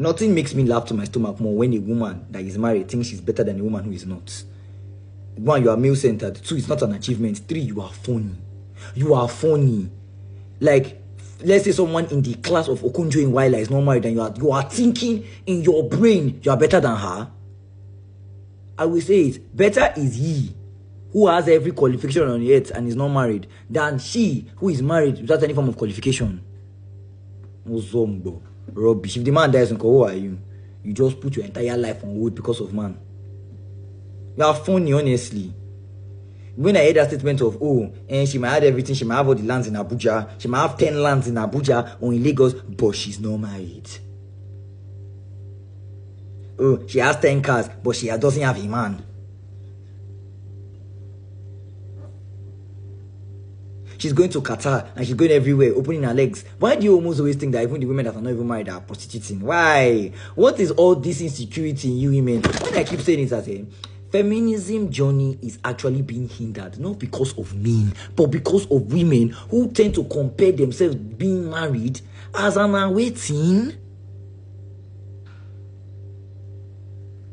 Nothing makes me laugh to my stomach more when a woman that is married thinks she's better than a woman who is not. 1, you are male-centered. 2, it's not an achievement. 3, you are funny. You are funny. Like, let's say someone in the class of Okonjo Iweala is not married and you are thinking in your brain you are better than her. I will say it. Better is he who has every qualification on the earth and is not married than she who is married without any form of qualification. Ozombo. Rubbish. If the man dies, who are you? You just put your entire life on hold because of man. You are funny, honestly. When I heard that statement of, she might have everything, she might have all the lands in Abuja, she might have 10 lands in Abuja or in Lagos, but she's not married. She has 10 cars, but she doesn't have a man. She's going to Qatar and she's going everywhere, opening her legs. Why do you almost always think that even the women that are not even married are prostituting? Why? What is all this insecurity in you women? When I keep saying it as a feminism journey is actually being hindered, not because of men, but because of women who tend to compare themselves being married as an awaiting.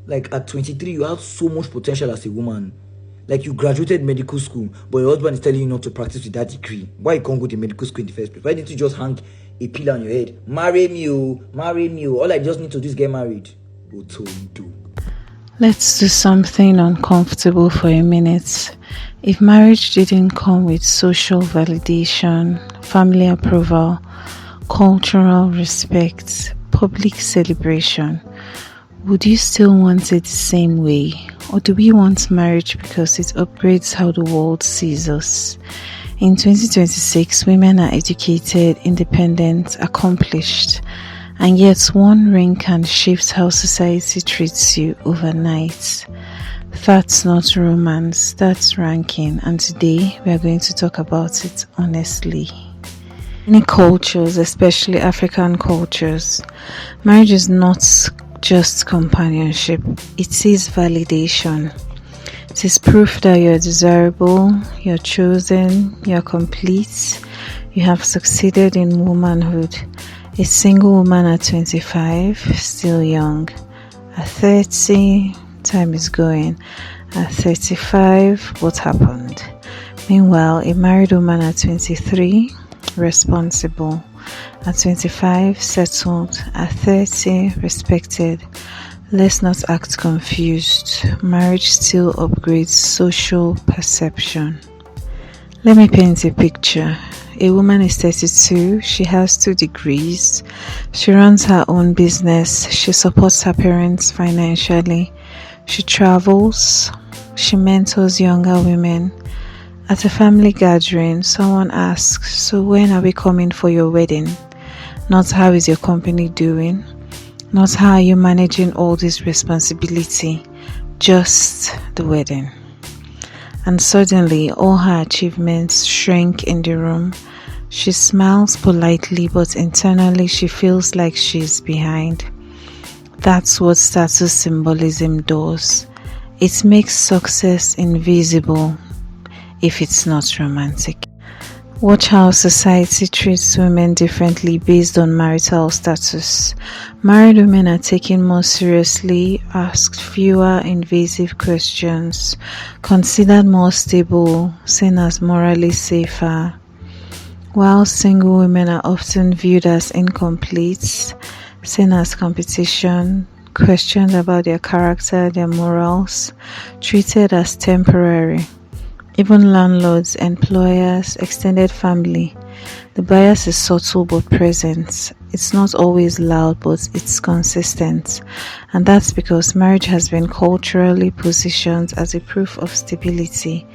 Like at 23, you have so much potential as a woman. Like you graduated medical school, but your husband is telling you not to practice with that degree. Why you can't go to medical school in the first place? Why didn't you just hang a pillar on your head? Marry me, marry me. All I just need to do is get married. Let's do something uncomfortable for a minute. If marriage didn't come with social validation, family approval, cultural respect, public celebration, would you still want it the same way? Or do we want marriage because it upgrades how the world sees us? In 2026, women are educated, independent, accomplished, and yet one ring can shift how society treats you overnight. That's not romance, that's ranking, and today we are going to talk about it honestly. In many cultures, especially African cultures, marriage is not just companionship, it is validation. It is proof that you're desirable, you're chosen, you're complete, you have succeeded in womanhood. A single woman at 25, still young. At 30, time is going. At 35, what happened? Meanwhile, a married woman at 23, responsible. At 25, settled. At 30, respected. Let's not act confused. Marriage still upgrades social perception. Let me paint a picture. A woman is 32, she has 2 degrees, she runs her own business, she supports her parents financially, she travels, she mentors younger women. At a family gathering, someone asks, "So when are we coming for your wedding?" Not how is your company doing, not how are you managing all this responsibility, just the wedding. And suddenly all her achievements shrink in the room. She smiles politely, but internally she feels like she's behind. That's what status symbolism does. It makes success invisible if it's not romantic. Watch how society treats women differently based on marital status. Married women are taken more seriously, asked fewer invasive questions, considered more stable, seen as morally safer, while single women are often viewed as incomplete, seen as competition, questioned about their character, their morals, treated as temporary. Even landlords, employers, extended family. The bias is subtle but present. It's not always loud, but it's consistent. And that's because marriage has been culturally positioned as a proof of stability.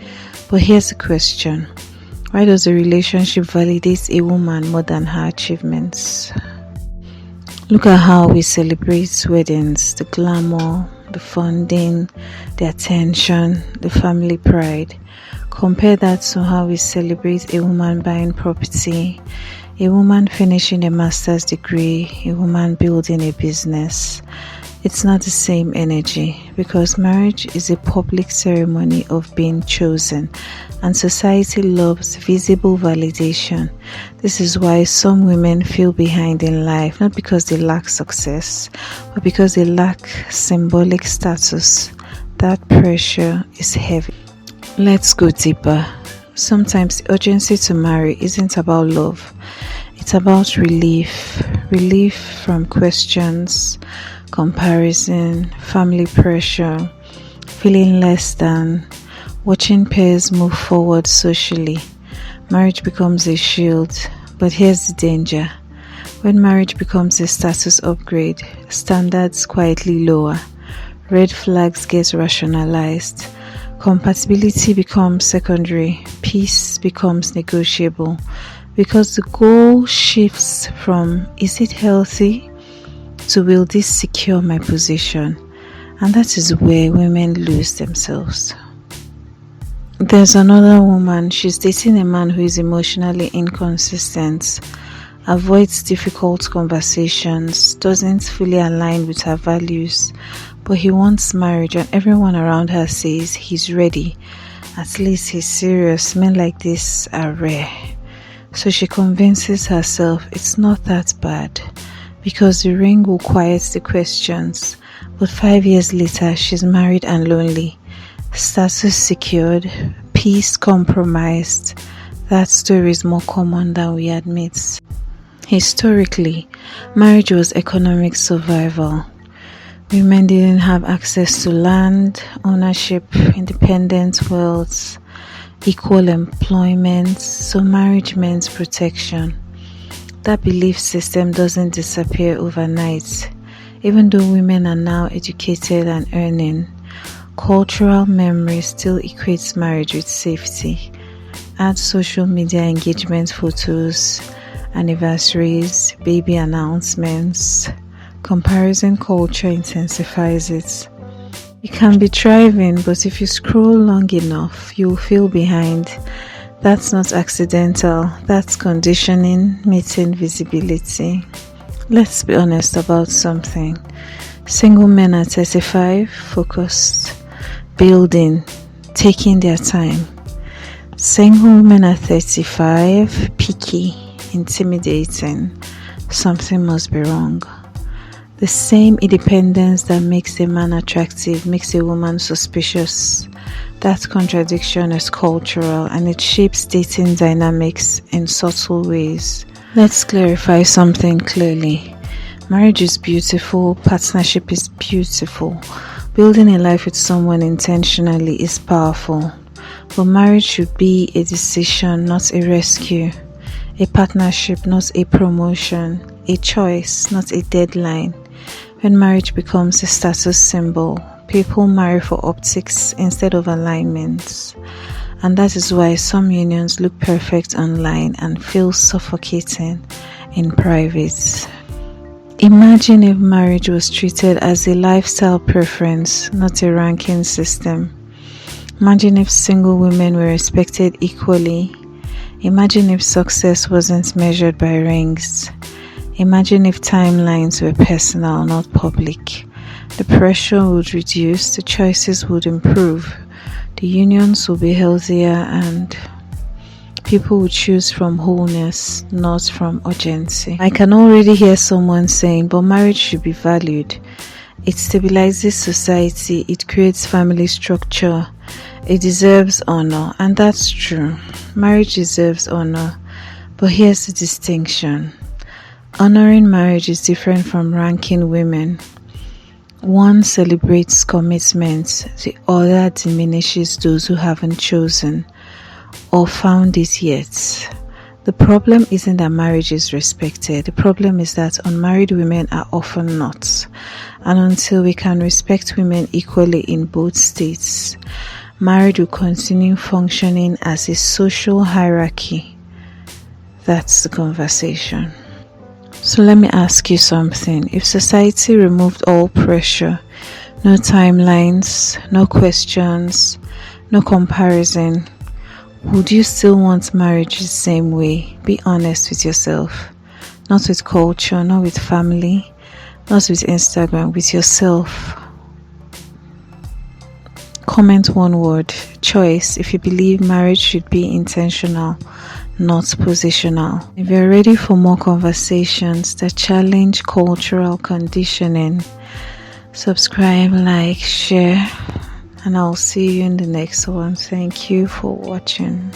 But here's the question. Why does a relationship validate a woman more than her achievements? Look at how we celebrate weddings, the glamour, the funding, the attention, the family pride. Compare that to how we celebrate a woman buying property, A woman finishing a master's degree, a woman building a business. It's not the same energy because marriage is a public ceremony of being chosen, and society loves visible validation. This is why some women feel behind in life, not because they lack success, but because they lack symbolic status. That pressure is heavy. Let's go deeper. Sometimes the urgency to marry isn't about love. It's about relief from questions, comparison, family pressure, feeling less than, watching peers move forward socially. Marriage becomes a shield, but here's the danger. When marriage becomes a status upgrade, standards quietly lower, red flags get rationalized, compatibility becomes secondary, peace becomes negotiable, because the goal shifts from is it healthy to will this secure my position, and that is where women lose themselves. There's another woman, she's dating a man who is emotionally inconsistent, avoids difficult conversations, doesn't fully align with her values, but he wants marriage and everyone around her says he's ready. At least he's serious. Men like this are rare. So she convinces herself it's not that bad because the ring will quiet the questions. But 5 years later, she's married and lonely. Status secured, peace compromised. That story is more common than we admit. Historically, marriage was economic survival. Women didn't have access to land, ownership, independent wealth, equal employment, so marriage meant protection. That belief system doesn't disappear overnight. Even though women are now educated and earning, cultural memory still equates marriage with safety. Add social media engagement photos, anniversaries, baby announcements. Comparison culture intensifies it. You can be thriving, but if you scroll long enough, you'll feel behind. That's not accidental, that's conditioning meeting visibility. Let's be honest about something. Single men are 35, focused, building, taking their time. Single women are 35, picky, intimidating. Something must be wrong. The same independence that makes a man attractive makes a woman suspicious. That contradiction is cultural and it shapes dating dynamics in subtle ways. Let's clarify something clearly. Marriage is beautiful, partnership is beautiful. Building a life with someone intentionally is powerful. But marriage should be a decision, not a rescue. A partnership, not a promotion. A choice, not a deadline. When marriage becomes a status symbol, people marry for optics instead of alignments. And that is why some unions look perfect online and feel suffocating in private. Imagine if marriage was treated as a lifestyle preference, not a ranking system. Imagine if single women were respected equally. Imagine if success wasn't measured by rings. Imagine if timelines were personal, not public. The pressure would reduce, the choices would improve, the unions would be healthier, and people would choose from wholeness, not from urgency. I can already hear someone saying, but marriage should be valued. It stabilizes society, it creates family structure, it deserves honor, and that's true. Marriage deserves honor, but here's the distinction. Honoring marriage is different from ranking women. One celebrates commitment, the other diminishes those who haven't chosen or found it yet. The problem isn't that marriage is respected. The problem is that unmarried women are often not. And until we can respect women equally in both states, marriage will continue functioning as a social hierarchy. That's the conversation. So let me ask you something. If society removed all pressure, no timelines, no questions, no comparison, Would you still want marriage the same way? Be honest with yourself. Not with culture, not with family, not with Instagram, with yourself. Comment one word. Choice. If you believe marriage should be intentional, not positional. If you're ready for more conversations that challenge cultural conditioning, subscribe, like, share, and I'll see you in the next one. Thank you for watching.